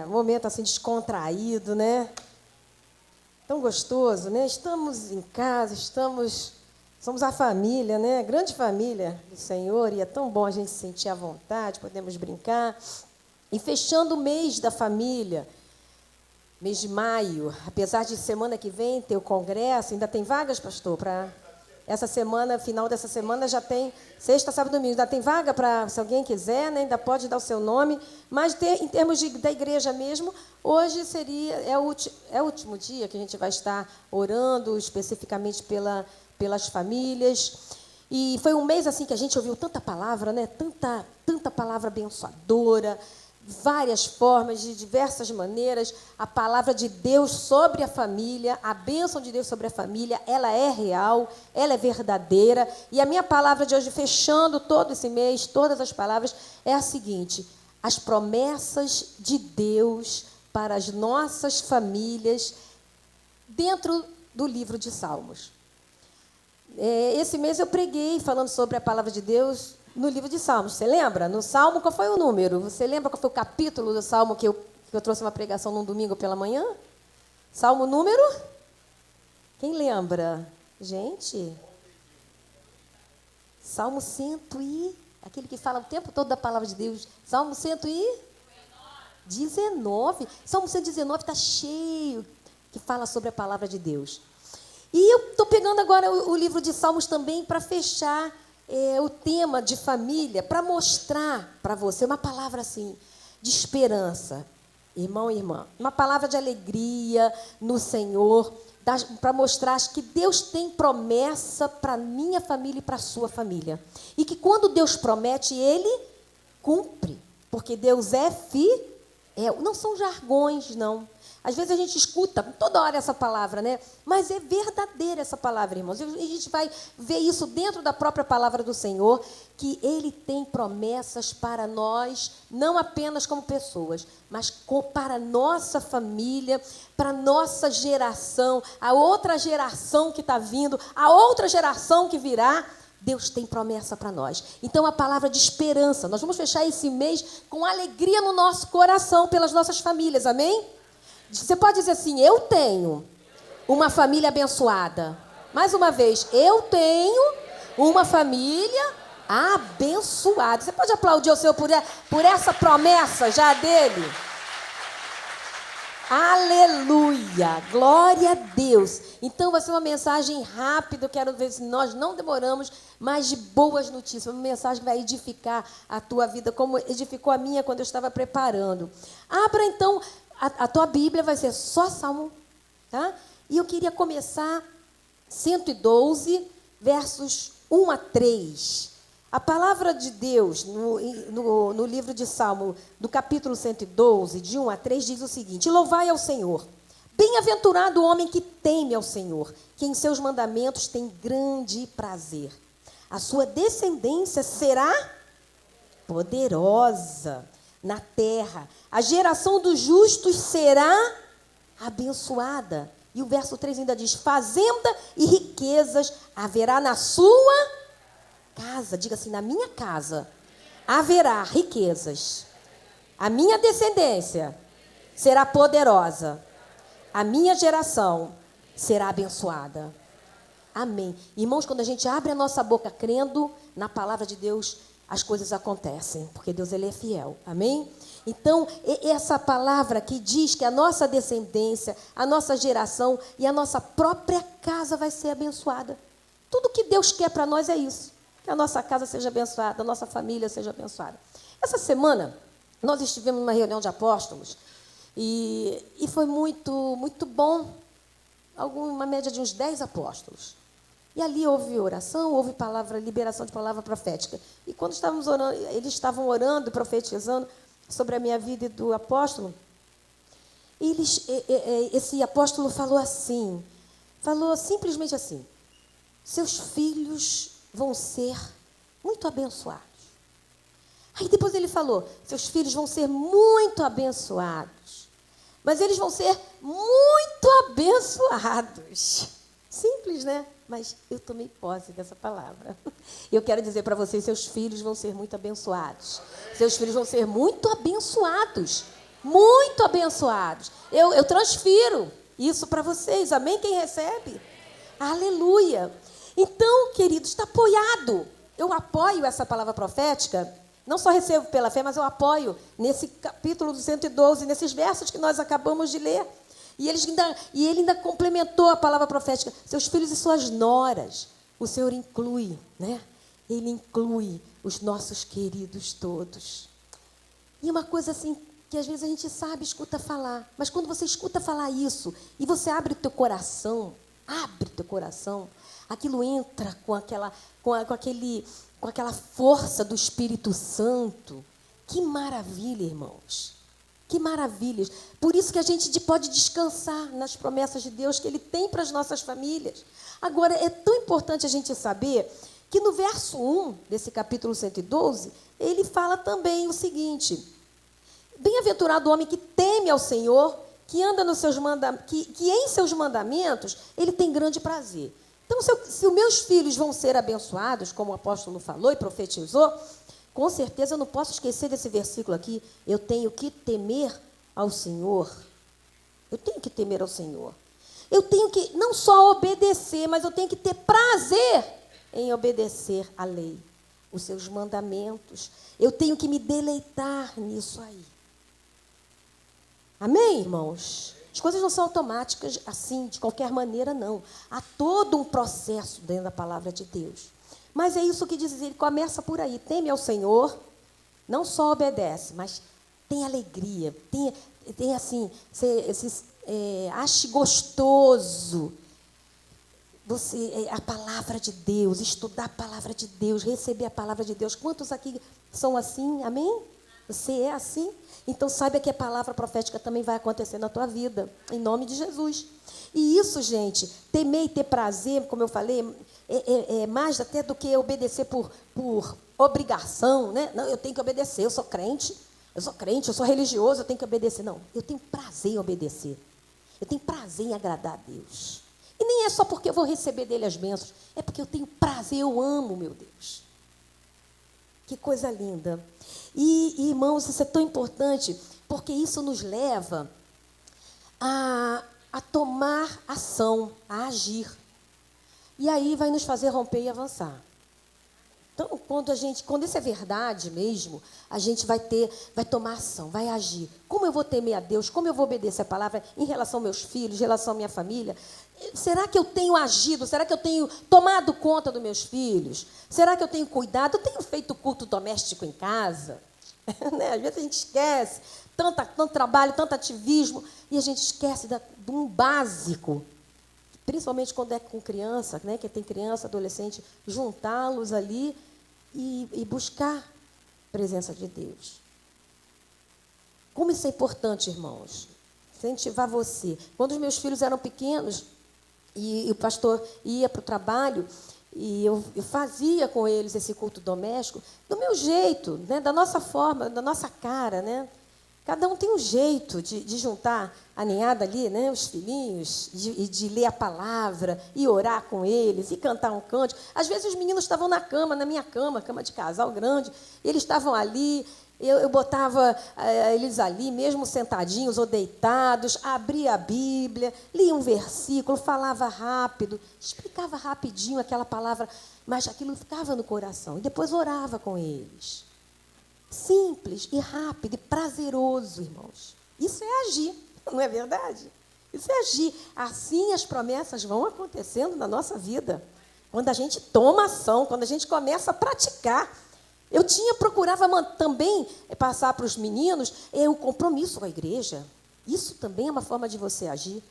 momento assim descontraído, né? Tão gostoso, né? Estamos em casa, somos a família, né? Grande família do Senhor, e é tão bom a gente se sentir à vontade, podemos brincar. E fechando o mês da família, mês de maio, apesar de semana que vem ter o congresso, ainda tem vagas, pastor, para essa semana, final dessa semana já tem sexta, sábado e domingo, ainda tem vaga para, se alguém quiser, né, ainda pode dar o seu nome, mas em termos da igreja mesmo, hoje é o último dia que a gente vai estar orando especificamente pelas famílias. E foi um mês assim que a gente ouviu tanta palavra, né, tanta palavra abençoadora, várias formas, de diversas maneiras, a palavra de Deus sobre a família, a bênção de Deus sobre a família, ela é real, ela é verdadeira. E a minha palavra de hoje, fechando todo esse mês, todas as palavras, é a seguinte: as promessas de Deus para as nossas famílias, dentro do livro de Salmos. Esse mês eu preguei falando sobre a palavra de Deus no livro de Salmos. Você lembra? No Salmo, qual foi o número? Você lembra qual foi o capítulo do Salmo que eu trouxe uma pregação num domingo pela manhã? Salmo número? Quem lembra? Gente? Salmo 100 e... aquele que fala o tempo todo da palavra de Deus. Salmo 119. Salmo 119 está cheio, que fala sobre a palavra de Deus. E eu estou pegando agora o livro de Salmos também para fechar o tema de família, para mostrar para você uma palavra assim, de esperança, irmão e irmã, uma palavra de alegria no Senhor, para mostrar que Deus tem promessa para a minha família e para a sua família. E que quando Deus promete, Ele cumpre, porque Deus é fiel. Não são jargões, não. Às vezes a gente escuta toda hora essa palavra, né? Mas é verdadeira essa palavra, irmãos. E a gente vai ver isso dentro da própria palavra do Senhor, que Ele tem promessas para nós, não apenas como pessoas, mas para a nossa família, para a nossa geração, a outra geração que está vindo, a outra geração que virá. Deus tem promessa para nós. Então, a palavra de esperança. Nós vamos fechar esse mês com alegria no nosso coração pelas nossas famílias, amém? Você pode dizer assim: eu tenho uma família abençoada. Mais uma vez, eu tenho uma família abençoada. Você pode aplaudir o Senhor por essa promessa já dele? Aleluia! Glória a Deus! Então vai ser uma mensagem rápida, eu quero ver se nós não demoramos, mas de boas notícias, uma mensagem que vai edificar a tua vida, como edificou a minha quando eu estava preparando. Abra então, a tua Bíblia vai ser só Salmo, tá? E eu queria começar 112, versos 1 a 3. A palavra de Deus, no livro de Salmo, do capítulo 112, de 1 a 3, diz o seguinte: louvai ao Senhor. Bem-aventurado o homem que teme ao Senhor, que em seus mandamentos tem grande prazer. A sua descendência será poderosa na terra. A geração dos justos será abençoada. E o verso 3 ainda diz: fazenda e riquezas haverá na sua casa. Diga assim: na minha casa haverá riquezas. A minha descendência será poderosa. A minha geração será abençoada. Amém. Irmãos, quando a gente abre a nossa boca crendo na palavra de Deus, as coisas acontecem, porque Deus, Ele é fiel. Amém? Então, essa palavra que diz que a nossa descendência, a nossa geração e a nossa própria casa vai ser abençoada. Tudo que Deus quer para nós é isso. Que a nossa casa seja abençoada, a nossa família seja abençoada. Essa semana, nós estivemos numa reunião de apóstolos e foi muito, muito bom. Uma média de uns 10 apóstolos. E ali houve oração, houve liberação de palavra profética. E quando estávamos orando, eles estavam orando, profetizando sobre a minha vida e do apóstolo, esse apóstolo falou simplesmente assim: seus filhos vão ser muito abençoados. Aí depois ele falou: seus filhos vão ser muito abençoados, mas eles vão ser muito abençoados. Simples, né? Mas eu tomei posse dessa palavra. Eu quero dizer para vocês: seus filhos vão ser muito abençoados. Seus filhos vão ser muito abençoados. Muito abençoados. Eu transfiro isso para vocês. Amém? Quem recebe? Aleluia. Então, queridos, está apoiado. Eu apoio essa palavra profética. Não só recebo pela fé, mas eu apoio nesse capítulo do 112, nesses versos que nós acabamos de ler. E ele ainda complementou a palavra profética. Seus filhos e suas noras. O Senhor inclui, né? Ele inclui os nossos queridos todos. E uma coisa assim, que às vezes a gente sabe, escuta falar. Mas quando você escuta falar isso, e você abre o teu coração, aquilo entra com aquela força do Espírito Santo. Que maravilha, irmãos. Que maravilhas. Por isso que a gente pode descansar nas promessas de Deus que Ele tem para as nossas famílias. Agora, é tão importante a gente saber que no verso 1 desse capítulo 112, ele fala também o seguinte: bem-aventurado o homem que teme ao Senhor, que anda nos seus que em seus mandamentos ele tem grande prazer. Então, se os meus filhos vão ser abençoados, como o apóstolo falou e profetizou, com certeza eu não posso esquecer desse versículo aqui. Eu tenho que temer ao Senhor. Eu tenho que temer ao Senhor. Eu tenho que não só obedecer, mas eu tenho que ter prazer em obedecer à lei, os seus mandamentos. Eu tenho que me deleitar nisso aí. Amém, irmãos? As coisas não são automáticas assim, de qualquer maneira, não. Há todo um processo dentro da palavra de Deus. Mas é isso que diz, ele começa por aí. Teme ao Senhor, não só obedece, mas tem alegria, tem assim, ache gostoso a palavra de Deus, estudar a palavra de Deus, receber a palavra de Deus. Quantos aqui são assim? Amém? Você é assim? Então saiba que a palavra profética também vai acontecer na tua vida, em nome de Jesus. E isso, gente, temer e ter prazer, como eu falei, é mais até do que obedecer por obrigação, né? Não, eu tenho que obedecer, eu sou crente, eu sou religioso, eu tenho que obedecer. Não, eu tenho prazer em obedecer. Eu tenho prazer em agradar a Deus. E nem é só porque eu vou receber dele as bênçãos, é porque eu tenho prazer, eu amo, meu Deus. Que coisa linda. E irmãos, isso é tão importante, porque isso nos leva a tomar ação, a agir. E aí vai nos fazer romper e avançar. Então, quando isso é verdade mesmo, a gente vai tomar ação, vai agir. Como eu vou temer a Deus? Como eu vou obedecer a palavra em relação aos meus filhos, em relação à minha família? Será que eu tenho agido? Será que eu tenho tomado conta dos meus filhos? Será que eu tenho cuidado? Eu tenho feito culto doméstico em casa? Né? Às vezes a gente esquece, tanto trabalho, tanto ativismo, e a gente esquece de um básico. Principalmente quando é com criança, né? Quem tem criança, adolescente, juntá-los ali e buscar a presença de Deus. Como isso é importante, irmãos? Incentivar você. Quando os meus filhos eram pequenos e o pastor ia para o trabalho, e eu fazia com eles esse culto doméstico do meu jeito, né? Da nossa forma, da nossa cara, né? Cada um tem um jeito de juntar a ninhada ali, né? Os filhinhos, de ler a palavra, e orar com eles, e cantar um cântico. Às vezes os meninos estavam na minha cama de casal grande, e eles estavam ali, eu botava eles ali, mesmo sentadinhos ou deitados, abria a Bíblia, lia um versículo, falava rápido, explicava rapidinho aquela palavra, mas aquilo ficava no coração, e depois orava com eles. Simples e rápido e prazeroso, irmãos. Isso é agir, não é verdade? Isso é agir. Assim as promessas vão acontecendo na nossa vida. Quando a gente toma ação, quando a gente começa a praticar. Eu procurava também passar para os meninos o compromisso com a igreja. Isso também é uma forma de você agir.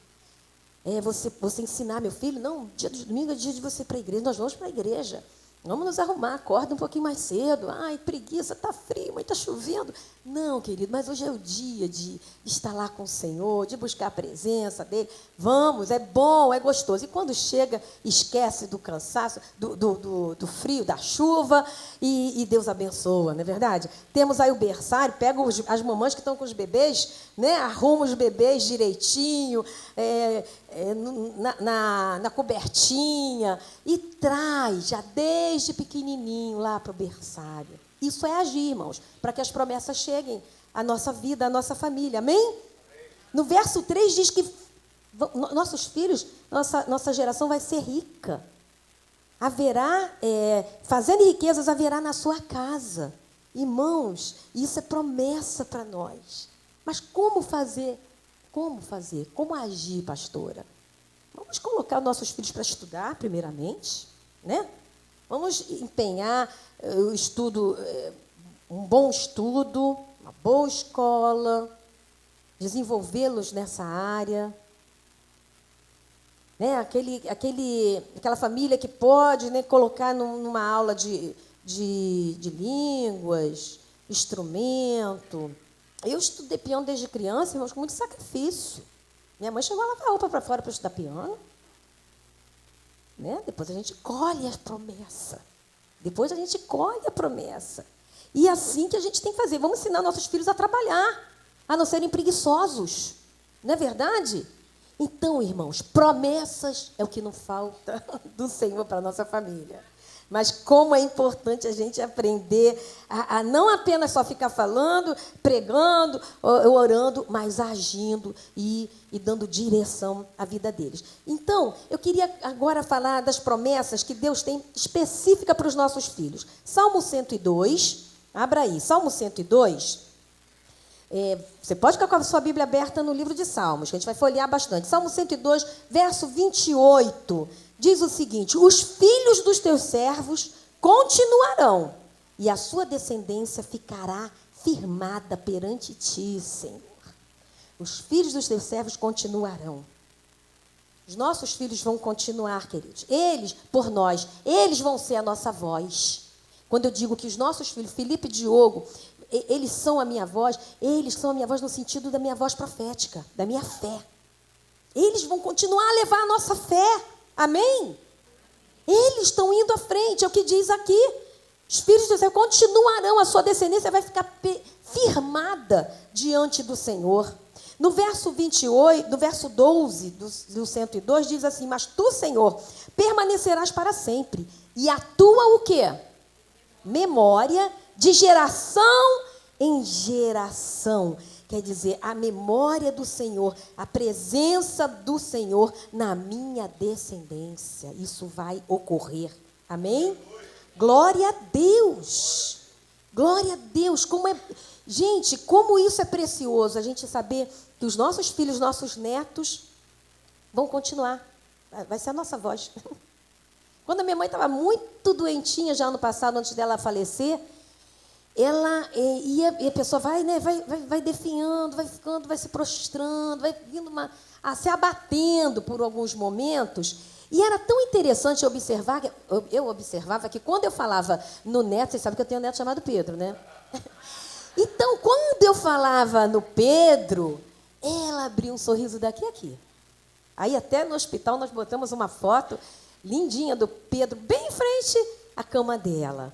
Você ensinar, meu filho, não, dia do domingo é dia de você ir para a igreja, nós vamos para a igreja. Vamos nos arrumar, acorda um pouquinho mais cedo. Ai, preguiça, está frio, mas está chovendo. Não, querido, mas hoje é o dia de estar lá com o Senhor, de buscar a presença dEle. Vamos, é bom, é gostoso. E quando chega, esquece do cansaço, do frio, da chuva, e Deus abençoa, não é verdade? Temos aí o berçário, pega as mamães que estão com os bebês, né? Arruma os bebês direitinho, na cobertinha, e traz já desde pequenininho lá para o berçário. Isso é agir, irmãos, para que as promessas cheguem a nossa vida, a nossa família. Amém? No verso 3 diz que nossos filhos, nossa geração vai ser rica. Haverá, fazendo riquezas, haverá na sua casa. Irmãos, isso é promessa para nós. Mas como fazer? Como fazer? Como agir, pastora? Vamos colocar nossos filhos para estudar, primeiramente, né? Vamos empenhar o estudo, um bom estudo, uma boa escola, desenvolvê-los nessa área. Né? Aquela família que pode, né, colocar numa aula de línguas, instrumento. Eu estudei piano desde criança, irmãos, com muito sacrifício. Minha mãe chegou a lavar roupa para fora para estudar piano. Né? Depois a gente colhe a promessa. Depois a gente colhe a promessa. E é assim que a gente tem que fazer. Vamos ensinar nossos filhos a trabalhar, a não serem preguiçosos. Não é verdade? Então, irmãos, promessas é o que não falta do Senhor para a nossa família. Mas como é importante a gente aprender a não apenas só ficar falando, pregando, orando, mas agindo e dando direção à vida deles. Então, eu queria agora falar das promessas que Deus tem específica para os nossos filhos. Salmo 102, abra aí, Salmo 102. Você pode ficar com a sua Bíblia aberta no livro de Salmos, que a gente vai folhear bastante. Salmo 102, verso 28. Diz o seguinte: os filhos dos teus servos continuarão, e a sua descendência ficará firmada perante ti, Senhor. Os filhos dos teus servos continuarão. Os nossos filhos vão continuar, queridos. Eles, por nós, eles vão ser a nossa voz. Quando eu digo que os nossos filhos, Felipe e Diogo, eles são a minha voz no sentido da minha voz profética, da minha fé. Eles vão continuar a levar a nossa fé. Amém? Eles estão indo à frente, é o que diz aqui. Os filhos do Senhor continuarão, a sua descendência vai ficar firmada diante do Senhor. No verso 28, no verso 12 do 102, diz assim: mas tu, Senhor, permanecerás para sempre, e a tua o quê? Memória de geração em geração. Quer dizer, a memória do Senhor, a presença do Senhor na minha descendência. Isso vai ocorrer. Amém? Glória a Deus. Glória a Deus. Gente, como isso é precioso, a gente saber que os nossos filhos, nossos netos vão continuar. Vai ser a nossa voz. Quando a minha mãe estava muito doentinha já ano passado, antes dela falecer, ela ia, e a pessoa vai definhando, vai ficando, vai se prostrando, vai vindo se abatendo por alguns momentos. E era tão interessante observar, eu observava que quando eu falava no neto, vocês sabem que eu tenho um neto chamado Pedro, né? Então, quando eu falava no Pedro, ela abria um sorriso daqui a aqui. Aí até no hospital nós botamos uma foto lindinha do Pedro bem em frente à cama dela.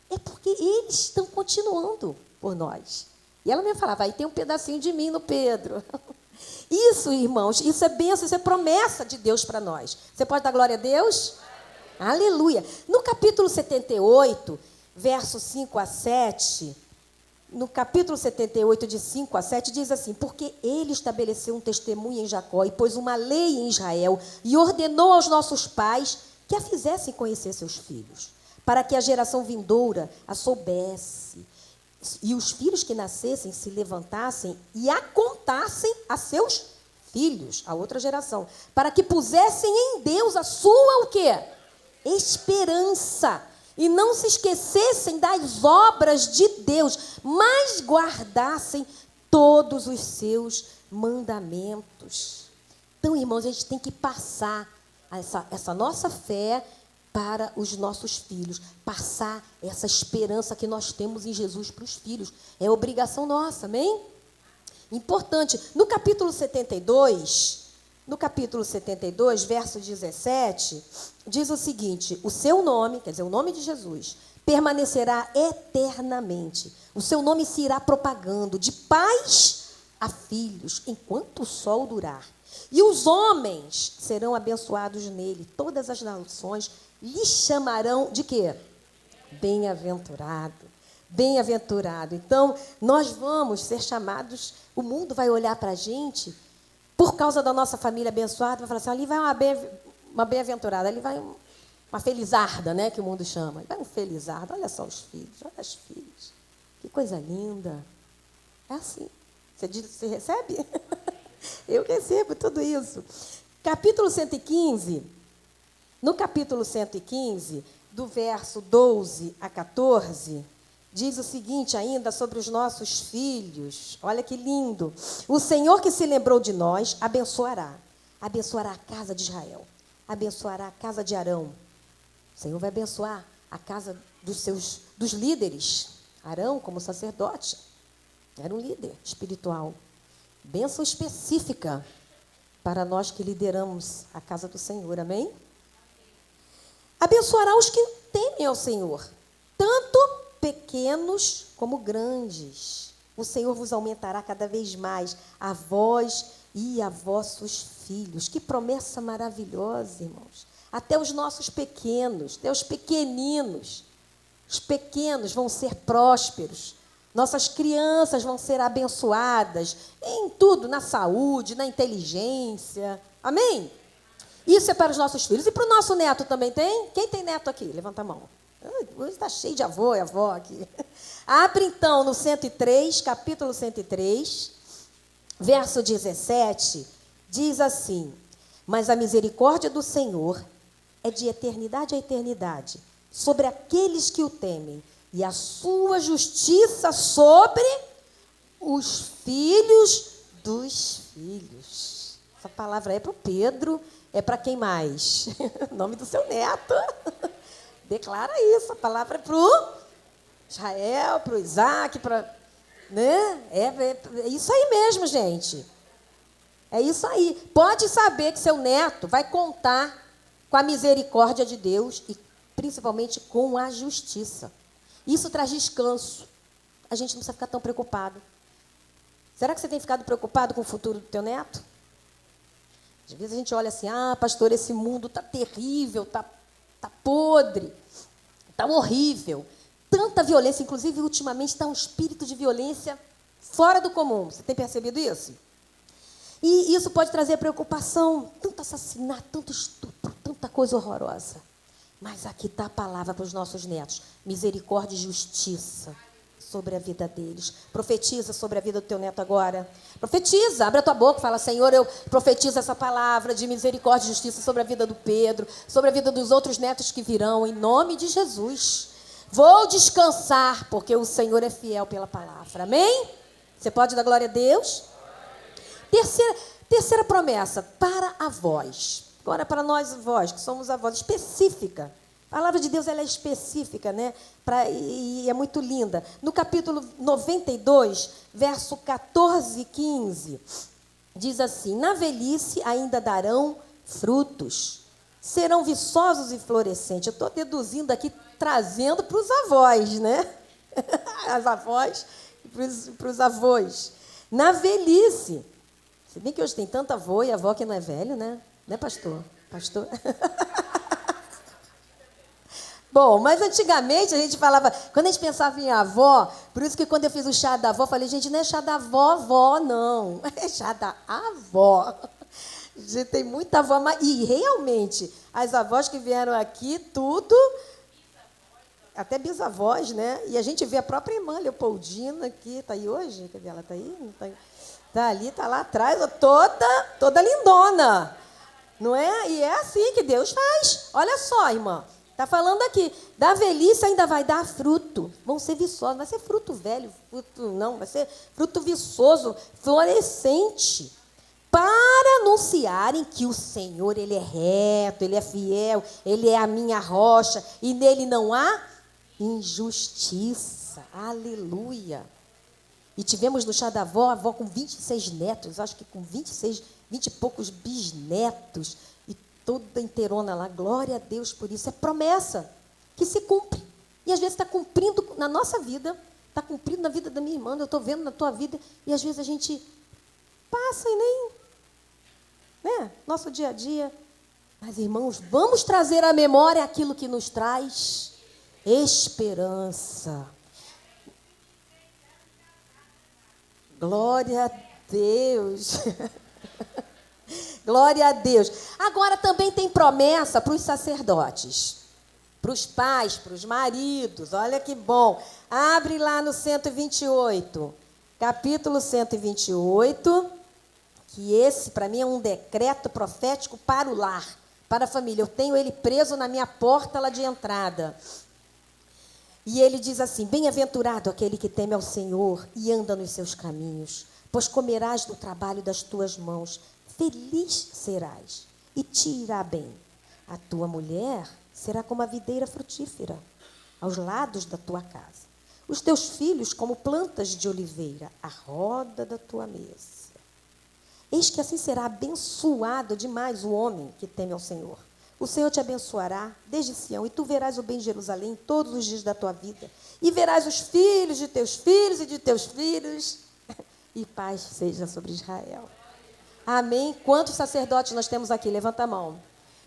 É porque eles estão continuando por nós. E ela me falava, aí tem um pedacinho de mim no Pedro. Isso, irmãos, isso é bênção, isso é promessa de Deus para nós. Você pode dar glória a Deus? Aleluia. No capítulo 78, verso 5 a 7, no capítulo 78, de 5 a 7, diz assim: porque ele estabeleceu um testemunho em Jacó e pôs uma lei em Israel e ordenou aos nossos pais que a fizessem conhecer seus filhos, para que a geração vindoura a soubesse, e os filhos que nascessem se levantassem e a contassem a seus filhos, a outra geração, para que pusessem em Deus a sua o quê? Esperança, e não se esquecessem das obras de Deus, mas guardassem todos os seus mandamentos. Então, irmãos, a gente tem que passar essa nossa fé para os nossos filhos, passar essa esperança que nós temos em Jesus para os filhos. É obrigação nossa, amém? Importante. No capítulo 72, verso 17, diz o seguinte: o seu nome, quer dizer, o nome de Jesus, permanecerá eternamente. O seu nome se irá propagando de pais a filhos, enquanto o sol durar. E os homens serão abençoados nele. Todas as nações lhe chamarão de quê? Bem-aventurado. bem-aventurado. Então, nós vamos ser chamados, o mundo vai olhar para a gente, por causa da nossa família abençoada, vai falar assim, ali vai uma bem-aventurada, ali vai uma felizarda, né, que o mundo chama. Ali vai um felizardo, olha só os filhos, olha as filhas. Que coisa linda. É assim. Você recebe? Eu recebo tudo isso. Capítulo 115, no capítulo 115, do verso 12 a 14, diz o seguinte ainda sobre os nossos filhos. Olha que lindo. O Senhor que se lembrou de nós abençoará. Abençoará a casa de Israel. Abençoará a casa de Arão. O Senhor vai abençoar a casa dos líderes. Arão, como sacerdote, era um líder espiritual. Bênção específica para nós que lideramos a casa do Senhor. Amém? Abençoará os que temem ao Senhor, tanto pequenos como grandes. O Senhor vos aumentará cada vez mais a vós e a vossos filhos. Que promessa maravilhosa, irmãos. Até os nossos pequenos, até os pequeninos. Os pequenos vão ser prósperos. Nossas crianças vão ser abençoadas em tudo, na saúde, na inteligência. Amém? Isso é para os nossos filhos. E para o nosso neto também tem? Quem tem neto aqui? Levanta a mão. Hoje está cheio de avô e avó aqui. Abre então no 103, capítulo 103, verso 17, diz assim: mas a misericórdia do Senhor é de eternidade a eternidade, sobre aqueles que o temem, e a sua justiça sobre os filhos dos filhos. Essa palavra é para o Pedro, é para quem mais? O nome do seu neto. Declara isso, a palavra é para o Israel, para o Isaac, para... Né? É isso aí mesmo, gente. É isso aí. Pode saber que seu neto vai contar com a misericórdia de Deus e principalmente com a justiça. Isso traz descanso. A gente não precisa ficar tão preocupado. Será que você tem ficado preocupado com o futuro do teu neto? Às vezes a gente olha assim, pastor, esse mundo está terrível, está podre, está horrível. Tanta violência, inclusive, ultimamente está um espírito de violência fora do comum. Você tem percebido isso? E isso pode trazer preocupação, tanto assassinato, tanto estupro, tanta coisa horrorosa. Mas aqui está a palavra para os nossos netos. Misericórdia e justiça sobre a vida deles. Profetiza sobre a vida do teu neto agora. Profetiza, abre a tua boca, fala, Senhor, eu profetizo essa palavra de misericórdia e justiça sobre a vida do Pedro, sobre a vida dos outros netos que virão, em nome de Jesus. Vou descansar, porque o Senhor é fiel pela palavra. Amém? Você pode dar glória a Deus? Terceira promessa, para avós. Agora, para nós avós, que somos avós, específica. A palavra de Deus ela é específica, né? E é muito linda. No capítulo 92, verso 14 e 15, diz assim: na velhice ainda darão frutos, serão viçosos e florescentes. Eu estou deduzindo aqui, trazendo para os avós, né? As avós e para os avós. Na velhice. Se bem que hoje tem tanta avô e avó que não é velho, né? Né, pastor? Pastor? Bom, mas antigamente a gente falava, quando a gente pensava em avó, por isso que quando eu fiz o chá da avó, eu falei, gente, não é chá da vovó, não. É chá da avó. Gente, tem muita avó, e realmente, as avós que vieram aqui, tudo, até bisavós, né? E a gente vê a própria irmã Leopoldina aqui, está aí hoje? Cadê ela? Está aí? Não tá aí? Está ali, está lá atrás, toda lindona. Não é? E é assim que Deus faz. Olha só, irmã. Está falando aqui. Da velhice ainda vai dar fruto. Vão ser viçosos. Vai ser fruto velho. Vai ser fruto viçoso, florescente. Para anunciarem que o Senhor, Ele é reto, Ele é fiel, Ele é a minha rocha, e nele não há injustiça. Aleluia. E tivemos no chá da avó, a avó com 26 netos, acho que com 20 e poucos bisnetos, e toda inteirona lá. Glória a Deus por isso. É promessa que se cumpre. E às vezes está cumprindo na nossa vida, está cumprindo na vida da minha irmã, eu estou vendo na tua vida, e às vezes a gente passa e nem... Né? Nosso dia a dia. Mas, irmãos, vamos trazer à memória aquilo que nos traz esperança. Glória a Deus. Glória a Deus. Agora também tem promessa para os sacerdotes, para os pais, para os maridos. Olha que bom. Abre lá no 128, capítulo 128, que esse, para mim, é um decreto profético para o lar, para a família. Eu tenho ele preso na minha porta lá de entrada. E ele diz assim: bem-aventurado aquele que teme ao Senhor e anda nos seus caminhos, pois comerás do trabalho das tuas mãos. Feliz serás e te irá bem. A tua mulher será como a videira frutífera aos lados da tua casa. Os teus filhos como plantas de oliveira à roda da tua mesa. Eis que assim será abençoado demais o homem que teme ao Senhor. O Senhor te abençoará desde Sião, e tu verás o bem de Jerusalém todos os dias da tua vida. E verás os filhos de teus filhos e de teus filhos. E paz seja sobre Israel. Amém? Quantos sacerdotes nós temos aqui? Levanta a mão.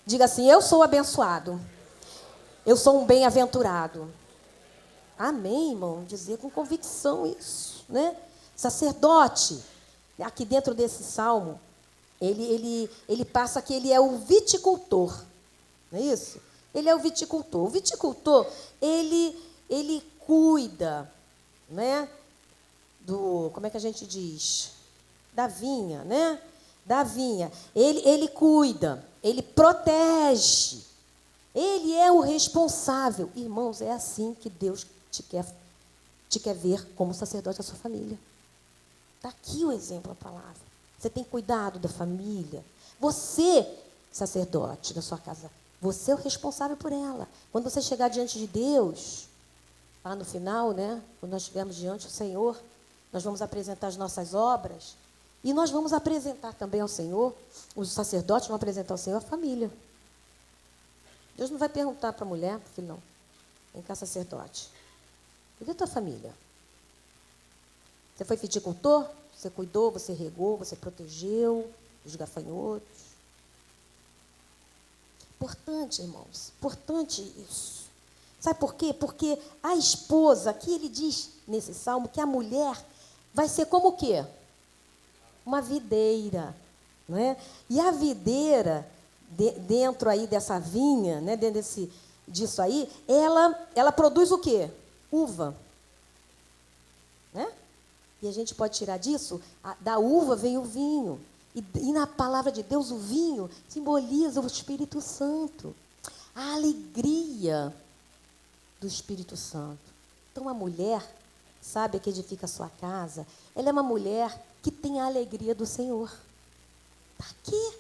Diga assim: eu sou abençoado. Eu sou um bem-aventurado. Amém, irmão? Dizer com convicção isso, né? Sacerdote, aqui dentro desse salmo, ele passa que ele é o viticultor. Não é isso? Ele é o viticultor. O viticultor, ele cuida, né? Como é que a gente diz? Da vinha, né? Da vinha. Ele cuida, ele protege. Ele é o responsável. Irmãos, é assim que Deus te quer ver como sacerdote da sua família. Está aqui o exemplo, a palavra. Você tem cuidado da família. Você, sacerdote da sua casa, você é o responsável por ela. Quando você chegar diante de Deus, lá no final, né? Quando nós estivermos diante do Senhor, nós vamos apresentar as nossas obras. E nós vamos apresentar também ao Senhor, os sacerdotes vão apresentar ao Senhor a família. Deus não vai perguntar para a mulher, para o filho, não. Vem cá, sacerdote. Cadê a tua família? Você foi viticultor? Você cuidou, você regou, você protegeu os gafanhotos. Importante, irmãos, importante isso. Sabe por quê? Porque a esposa, aqui ele diz nesse salmo, que a mulher vai ser como o quê? Uma videira, não é? E a videira, dentro aí dessa vinha, né, dentro disso aí, ela produz o quê? Uva. Né? E a gente pode tirar disso, da uva vem o vinho. E na palavra de Deus, o vinho simboliza o Espírito Santo. A alegria do Espírito Santo. Então, a mulher, sabe, que edifica a sua casa, ela é uma mulher que tem a alegria do Senhor. Está aqui.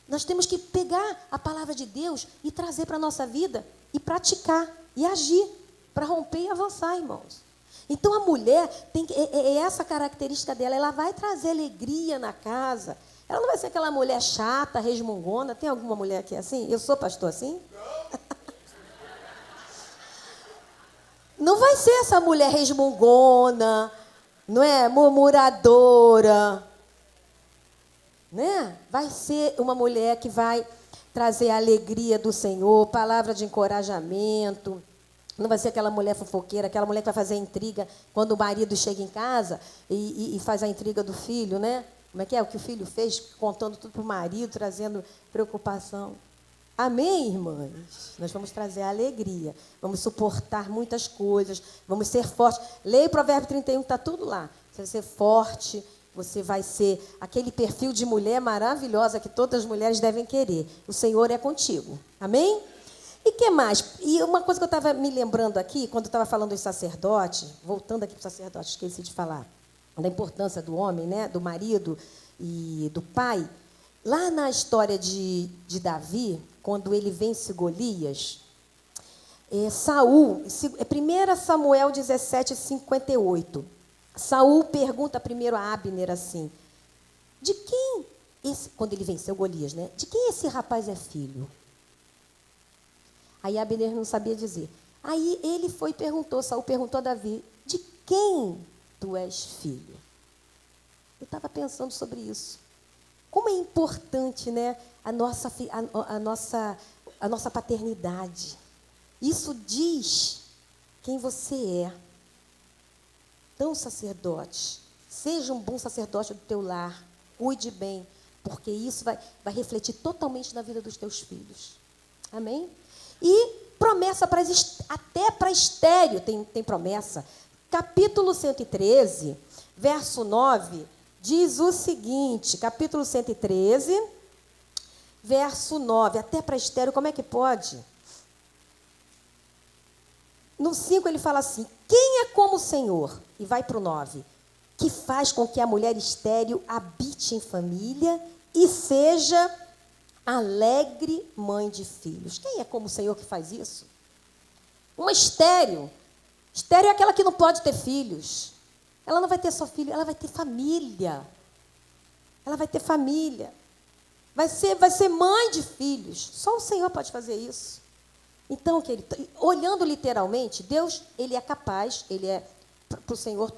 Nós temos que pegar a palavra de Deus e trazer para a nossa vida e praticar e agir para romper e avançar, irmãos. Então, a mulher é essa característica dela. Ela vai trazer alegria na casa. Ela não vai ser aquela mulher chata, resmungona. Tem alguma mulher que é assim? Eu sou pastor assim? Não vai ser essa mulher resmungona, não é? Murmuradora. Né? Vai ser uma mulher que vai trazer a alegria do Senhor, palavra de encorajamento. Não vai ser aquela mulher fofoqueira, aquela mulher que vai fazer a intriga quando o marido chega em casa e faz a intriga do filho, né? Como é que é? O que o filho fez, contando tudo para o marido, trazendo preocupação. Amém, irmãs? Nós vamos trazer a alegria, vamos suportar muitas coisas, vamos ser fortes. Leia o Provérbio 31, está tudo lá. Você vai ser forte, você vai ser aquele perfil de mulher maravilhosa que todas as mulheres devem querer. O Senhor é contigo. Amém? E o que mais? E uma coisa que eu estava me lembrando aqui, quando eu estava falando dos sacerdotes, voltando aqui para o sacerdote, esqueci de falar, da importância do homem, né, do marido e do pai. Lá na história de Davi, quando ele vence Golias, Saul, 1 Samuel 17, 58, Saul pergunta primeiro a Abner assim, de quem, quando ele venceu Golias, né, de quem esse rapaz é filho? Aí Abner não sabia dizer. Aí ele foi e perguntou, Saul perguntou a Davi, de quem tu és filho? Eu estava pensando sobre isso. Como é importante, né, a nossa paternidade. Isso diz quem você é. Então, sacerdote, Seja um bom sacerdote do teu lar. Cuide bem, porque isso vai refletir totalmente na vida dos teus filhos. Amém? E promessa até para estéreo tem promessa. Capítulo 113, verso 9, diz o seguinte, capítulo 113, verso 9, até para estéreo, como é que pode? No 5 ele fala assim, quem é como o Senhor? E vai para o 9, que faz com que a mulher estéril habite em família e seja alegre mãe de filhos. Quem é como o Senhor que faz isso? Uma estéril. Estéril é aquela que não pode ter filhos. Ela não vai ter só filho, ela vai ter família. Ela vai ter família. Vai ser mãe de filhos. Só o Senhor pode fazer isso. Então, querido, olhando literalmente, Deus, Ele é capaz, Ele é, para o Senhor,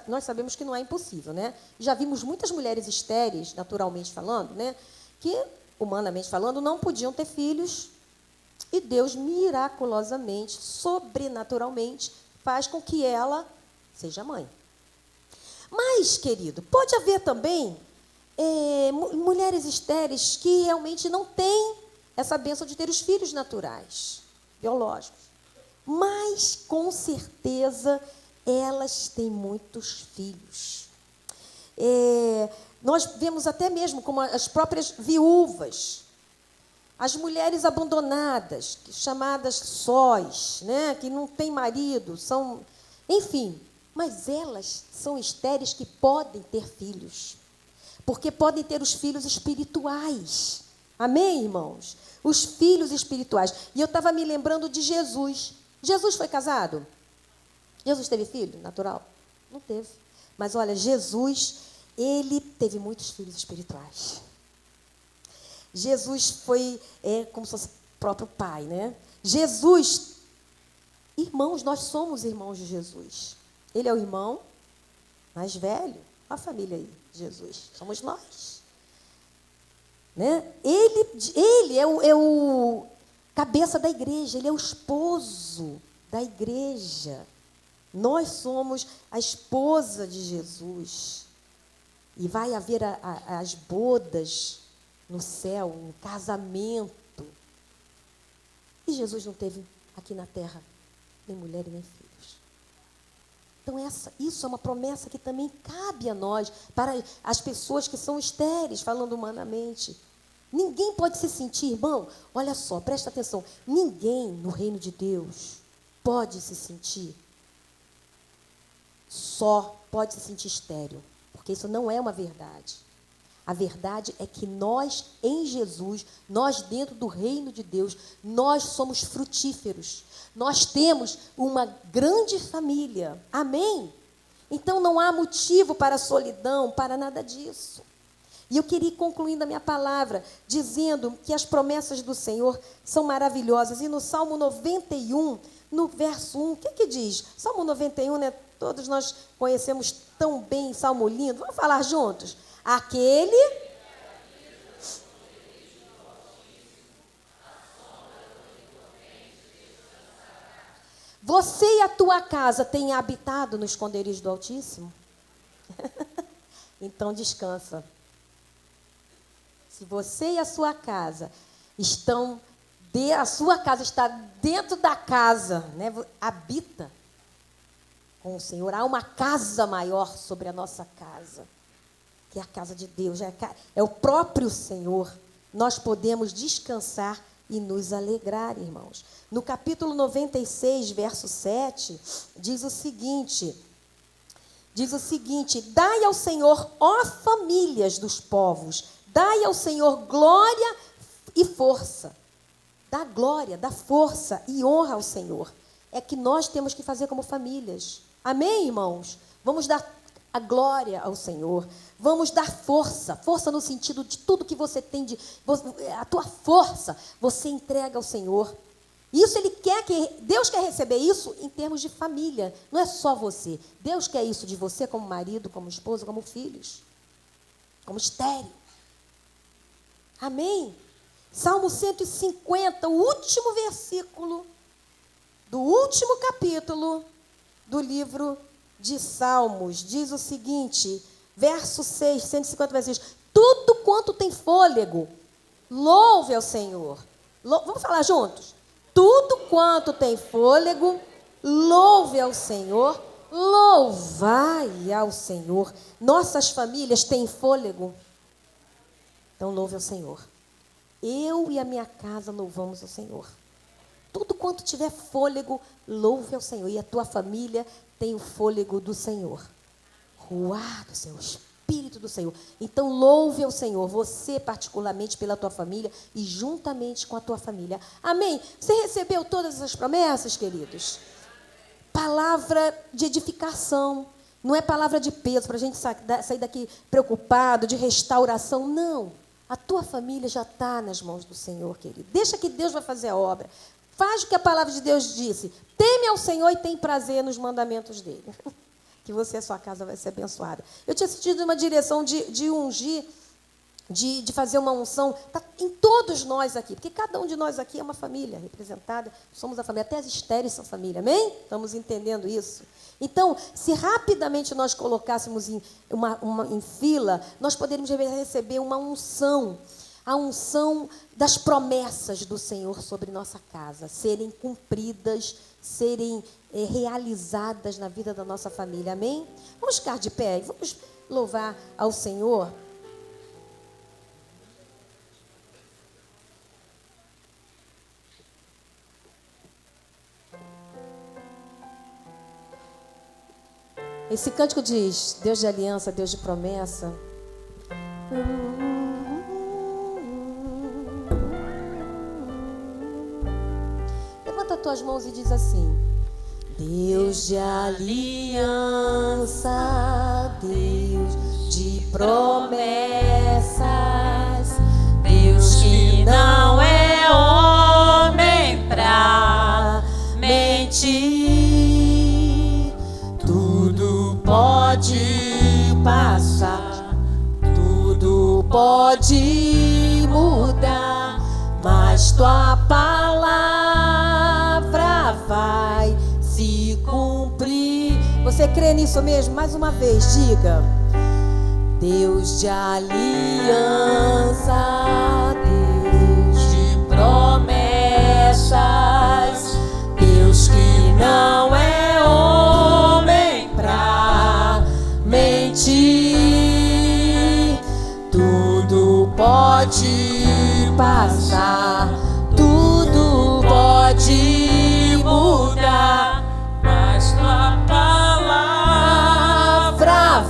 nós sabemos que não é impossível, né? Já vimos muitas mulheres estéreis, naturalmente falando, né? Que, humanamente falando, não podiam ter filhos. E Deus, miraculosamente, sobrenaturalmente, faz com que ela seja mãe. Mas, querido, pode haver também mulheres estéreis que realmente não têm essa bênção de ter os filhos naturais, biológicos. Mas, com certeza, elas têm muitos filhos. Nós vemos até mesmo como as próprias viúvas, as mulheres abandonadas, chamadas sós, né, que não têm marido, enfim, mas elas são estéreis que podem ter filhos, porque podem ter os filhos espirituais. Amém, irmãos? Os filhos espirituais. E eu estava me lembrando de Jesus. Jesus foi casado? Jesus teve filho natural? Não teve. Mas olha, Jesus, ele teve muitos filhos espirituais. Jesus foi como se fosse o próprio pai, né? Jesus, irmãos, nós somos irmãos de Jesus. Ele é o irmão mais velho. Olha a família aí, Jesus. Somos nós. Né? Ele é o cabeça da igreja, ele é o esposo da igreja. Nós somos a esposa de Jesus. E vai haver as bodas no céu, um casamento. E Jesus não teve aqui na terra nem mulher e nem filhos. Então isso é uma promessa que também cabe a nós, para as pessoas que são estéreis, falando humanamente. Ninguém pode se sentir, irmão, olha só, presta atenção, ninguém no reino de Deus pode se sentir estéril, porque isso não é uma verdade. A verdade é que nós, em Jesus, nós dentro do reino de Deus, nós somos frutíferos. Nós temos uma grande família. Amém? Então não há motivo para solidão, para nada disso. E eu queria ir concluindo a minha palavra, dizendo que as promessas do Senhor são maravilhosas. E no Salmo 91, no verso 1, o que diz? Salmo 91, né? Todos nós conhecemos tão bem, Salmo lindo. Vamos falar juntos? Aquele você e a tua casa têm habitado no esconderijo do Altíssimo? Então descansa. Se você e a sua casa a sua casa está dentro da casa, né? Habita com o Senhor. Há uma casa maior sobre a nossa casa, que é a casa de Deus, é o próprio Senhor. Nós podemos descansar e nos alegrar, irmãos. No capítulo 96, verso 7, diz o seguinte, dai ao Senhor, ó famílias dos povos, dai ao Senhor glória e força. Dá glória, dá força e honra ao Senhor. É que nós temos que fazer como famílias. Amém, irmãos? Vamos dar a glória ao Senhor. Vamos dar força no sentido de tudo que você tem, a tua força, você entrega ao Senhor. Isso Deus quer receber isso em termos de família. Não é só você. Deus quer isso de você como marido, como esposa, como filhos, como estéril. Amém? Salmo 150, o último versículo do último capítulo do livro de Salmos diz o seguinte, verso 6, 150 vezes: tudo quanto tem fôlego, louve ao Senhor. Vamos falar juntos? Tudo quanto tem fôlego, louve ao Senhor. Louvai ao Senhor. Nossas famílias têm fôlego, então louve ao Senhor. Eu e a minha casa louvamos ao Senhor. Tudo quanto tiver fôlego, louve ao Senhor. E a tua família tem o fôlego do Senhor. Ruar do Senhor, Espírito do Senhor. Então louve ao Senhor, você particularmente pela tua família e juntamente com a tua família. Amém? Você recebeu todas essas promessas, queridos? Palavra de edificação, não é palavra de peso, para a gente sair daqui preocupado, de restauração, não. A tua família já está nas mãos do Senhor, querido. Deixa que Deus vai fazer a obra. Faz o que a palavra de Deus disse. Teme ao Senhor e tem prazer nos mandamentos dele. Que você e a sua casa vai ser abençoada. Eu tinha sentido uma direção de ungir, de fazer uma unção, tá em todos nós aqui, porque cada um de nós aqui é uma família representada, somos a família, até as estéreis são família, amém? Estamos entendendo isso? Então, se rapidamente nós colocássemos em fila, nós poderíamos receber uma unção, a unção das promessas do Senhor sobre nossa casa, serem cumpridas, serem realizadas na vida da nossa família, amém? Vamos ficar de pé e vamos louvar ao Senhor. Esse cântico diz: Deus de aliança, Deus de promessa. Levanta as tuas mãos e diz assim: Deus de aliança, Deus de promessas, Deus que não é homem pra mentir. Pode passar, tudo pode mudar, mas tua palavra vai se cumprir. Você crê nisso mesmo? Mais uma vez, diga: Deus de aliança, Deus de promessas, Deus que não é homem pra mentir. Tudo pode passar, tudo pode mudar, mas tua palavra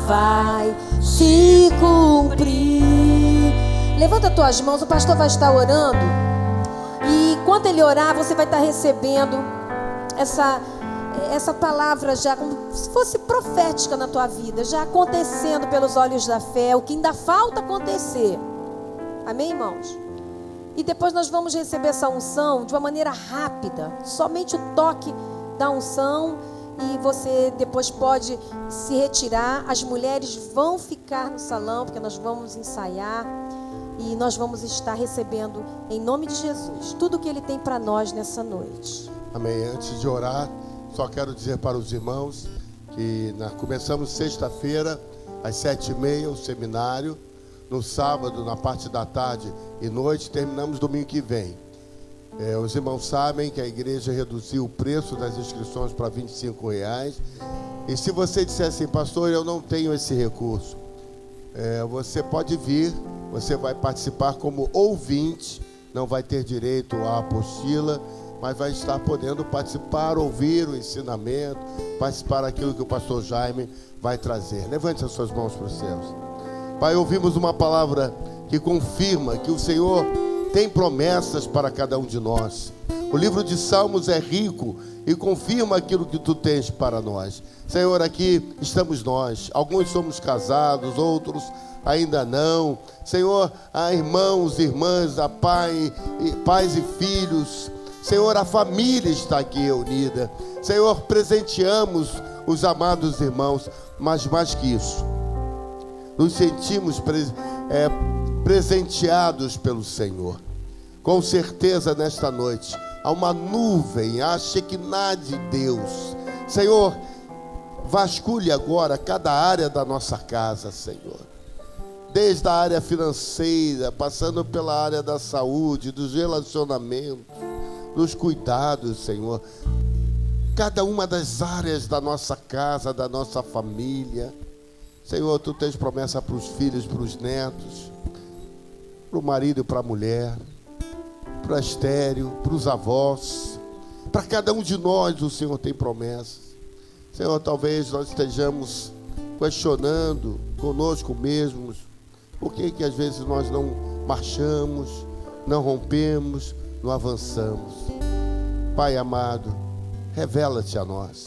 vai se cumprir. Levanta tuas mãos, o pastor vai estar orando, e enquanto ele orar, você vai estar recebendo essa palavra já como se fosse profética na tua vida, já acontecendo pelos olhos da fé, o que ainda falta acontecer. Amém, irmãos? E depois nós vamos receber essa unção de uma maneira rápida, somente o toque da unção, e você depois pode se retirar. As mulheres vão ficar no salão, porque nós vamos ensaiar, e nós vamos estar recebendo, em nome de Jesus, tudo que Ele tem para nós nessa noite. Amém. Antes de orar, só quero dizer para os irmãos que começamos sexta-feira, às 7h30, o seminário. No sábado, na parte da tarde e noite, terminamos domingo que vem. Os irmãos sabem que a igreja reduziu o preço das inscrições para R$25. E se você disser assim: pastor, eu não tenho esse recurso, você pode vir, você vai participar como ouvinte, não vai ter direito à apostila, mas vai estar podendo participar, ouvir o ensinamento, participar daquilo que o pastor Jaime vai trazer. Levante as suas mãos para os céus. Pai, ouvimos uma palavra que confirma que o Senhor tem promessas para cada um de nós. O livro de Salmos é rico e confirma aquilo que tu tens para nós. Senhor, aqui estamos nós. Alguns somos casados, outros ainda não. Senhor, há irmãos, irmãs, há pais e filhos. Senhor, a família está aqui reunida. Senhor, presenteamos os amados irmãos, mas mais que isso, nos sentimos presenteados pelo Senhor. Com certeza nesta noite há uma nuvem, a Shekinah de Deus. Senhor, Vasculhe agora cada área da nossa casa, Senhor. Desde a área financeira, passando pela área da saúde, dos relacionamentos, dos cuidados, Senhor. Cada uma das áreas da nossa casa, da nossa família. Senhor, Tu tens promessa para os filhos, para os netos, para o marido e para a mulher, para o estéril, para os avós. Para cada um de nós o Senhor tem promessas. Senhor, talvez nós estejamos questionando conosco mesmos por que às vezes nós não marchamos, não rompemos, não avançamos. Pai amado, revela-te a nós.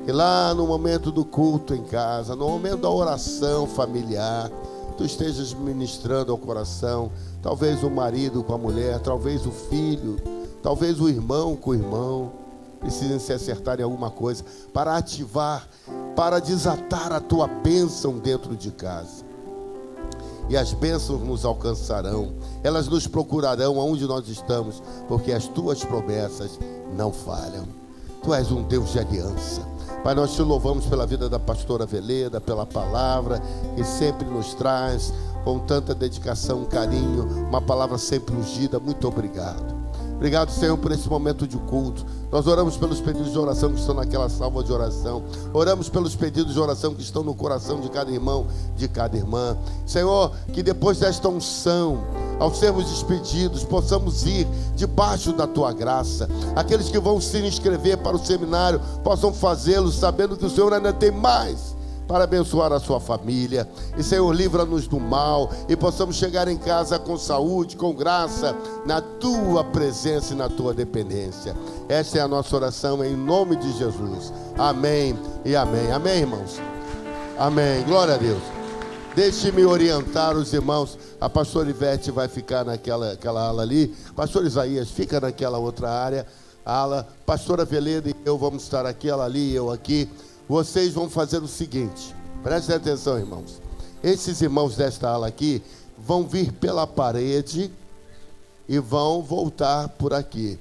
E lá no momento do culto em casa, no momento da oração familiar, Tu estejas ministrando ao coração, talvez o marido com a mulher, talvez o filho, talvez o irmão com o irmão, precisem se acertar em alguma coisa, para ativar, para desatar a Tua bênção dentro de casa. E as bênçãos nos alcançarão, elas nos procurarão aonde nós estamos, porque as Tuas promessas não falham. Tu és um Deus de aliança. Pai, nós Te louvamos pela vida da pastora Veleda, pela palavra que sempre nos traz com tanta dedicação, carinho, uma palavra sempre ungida. Muito obrigado. Obrigado, Senhor, por esse momento de culto. Nós oramos pelos pedidos de oração que estão naquela salva de oração. Oramos pelos pedidos de oração que estão no coração de cada irmão, de cada irmã. Senhor, que depois desta unção, ao sermos despedidos, possamos ir debaixo da Tua graça. Aqueles que vão se inscrever para o seminário possam fazê-lo, sabendo que o Senhor ainda tem mais para abençoar a sua família. E, Senhor, livra-nos do mal e possamos chegar em casa com saúde, com graça, na Tua presença e na Tua dependência. Esta é a nossa oração em nome de Jesus. Amém e amém. Amém, irmãos? Amém. Glória a Deus. Deixe-me orientar os irmãos. A pastora Ivete vai ficar naquela ala ali. Pastor Isaías fica naquela outra área, ala. Pastora Veleda e eu vamos estar aqui, ela ali e eu aqui. Vocês vão fazer o seguinte, prestem atenção, irmãos. Esses irmãos desta ala aqui vão vir pela parede e vão voltar por aqui.